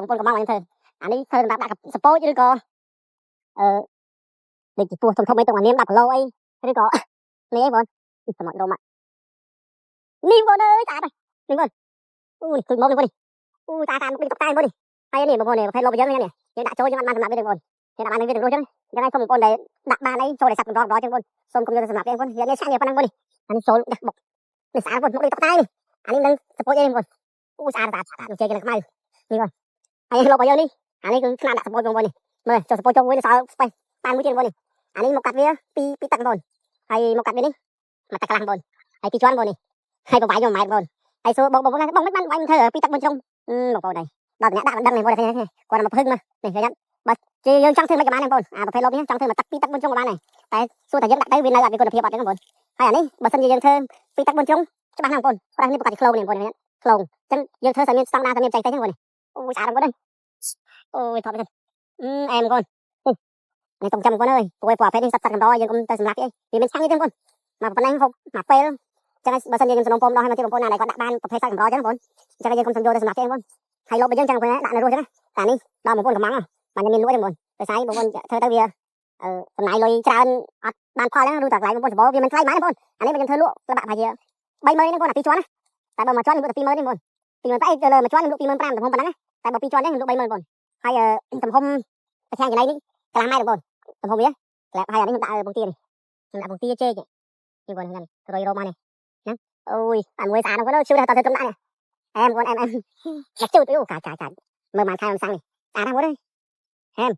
បងប្អូនក៏មកខ្ញុំធ្វើអានេះធ្វើសម្រាប់ដាក់សពូចឬក៏ដូចជាពោះធំធំអីទៅអានាម10គីឡូអីឬក៏នេះអីបងសម្រាប់ដុំនេះបងអើយតានេះបងអូយឃើញមកនេះបងអូតាមុខនេះតុកតែបងនេះហើយនេះបងប្អូននេះប្រភេទលោបយើងនេះយើងដាក់ចូលយើងអត់បានសម្រាប់វាទេបងយើងដាក់បានវាទៅរួចចឹងយ៉ាងណាសូមបងប្អូនដែលដាក់បានអីចូលតែសាប់កម្រចឹងបងសូមគុំយកទៅសម្រាប់ទេបងយើងនេះឆាក់នេះប៉ុណ្ណឹងបងនេះអានេះចូលដាក់បុកនេះស្អាតបងមុខនេះតុកតែនេះអានេះនឹងសពូចអីបងអូស្អាតស្អាតនឹងជែកនឹងខ្មៅនេះបងហើយលោបរបស់យើងនេះអានេះគឺថ្នាំដាក់សពូចបងប្អូននេះមើលចូលសពូចចុងមួយនេះសល់ស្បេះបានមួយទៀតបងនេះអានេះមកកាត់វាពីទឹកបងហើយមកកាត់វានេះមកទឹកកន្លះបងហើយពីជាន់បងនេះហើយបបាយយកម៉ែបងហើយសួរបងមិនបានបាយមិនធ្វើពីទឹកមួយជ្រុងបងប្អូនđâyដល់អ្នកដាក់មិនដឹងទេបងគាត់មកភឹងមកនេះគេបើជាយើងចង់ធ្វើមិនបានទេបងអាប្រភេទលបនេះចង់ធ្វើមកទឹកពីទឹកមួយជ្រុងក៏បានដែរតែសួរតែយើងដាក់ទៅវានៅអត់មានគុណភាពអត់ទេបងហើយអានេះបើសិនជាយើងធ្វើពីទឹកមួយជ្រុងច្បាស់ណាស់បងប្រាស់នេះប្រកាសជាក្លងនេះបងក្លងអញ្ចឹងយើងធ្វើតែមានស្តង់ដារតែមានចៃតែហ្នឹងបងអូស្អាតបងនេះអូយថតទៅអែមបងនេះต้องจำបងអើយព្រោះប្រភេទនេះសត្វកម្រយើងកុំទៅសម្រាប់អីវាមានឆ្ងាញ់ទេបងមកប៉ុណ្ណឹងហូបមកពេលចឹងបើសិនយើងសំណុំពំដោះឲ្យមកទីបងប្អូនណាដែលគាត់ដាក់បានប្រភេទសត្វកម្រចឹងបងចឹងយើងកុំសំយកទៅសម្រាប់ទេបងហើយលបយើងចឹងបងដាក់នៅរស់ចឹងតែនេះដល់បងប្អូនកំងបានមានលួចទេបងដោយសារបងប្អូនធ្វើទៅវាចំណាយលុយច្រើនអត់បានផលហ្នឹងឬតែកន្លែងបងប្អូនសម្បោវាមិនថ្លៃបានទេបងអានេះបើយើងធ្វើលក់ទៅដាក់ប្រហែលជា30000ហ្នឹងបងអា2ជាន់ណាតែបើមួយជាន់ខ្ញុំលក់តែ20000ទេបង20000តែលើមួយជាន់ខ្ញុំលក់25000ទំហំប៉ុណ្ណឹងតែបើ2ជាន់ហ្នឹងខ្ញុំលក់30000បងហើយទំហំប្រខាំងកន្លែងនេះកន្លះម៉ែត្របងទំហំវាហើយអានេះខ្ញុំដាក់ពងទានេះខ្ញុំដាក់ពងទាជែកនេះបងហ្នឹងទៅរយរោមកនេះណាអូយអាមួយស្អាតបងជឿថាតើទៅដាក់នេះអែមបងអែមដាក់ជូតទៅកាចមើលមកខែមិនសាំងនេះស្អាតណាស់បងអើយអែម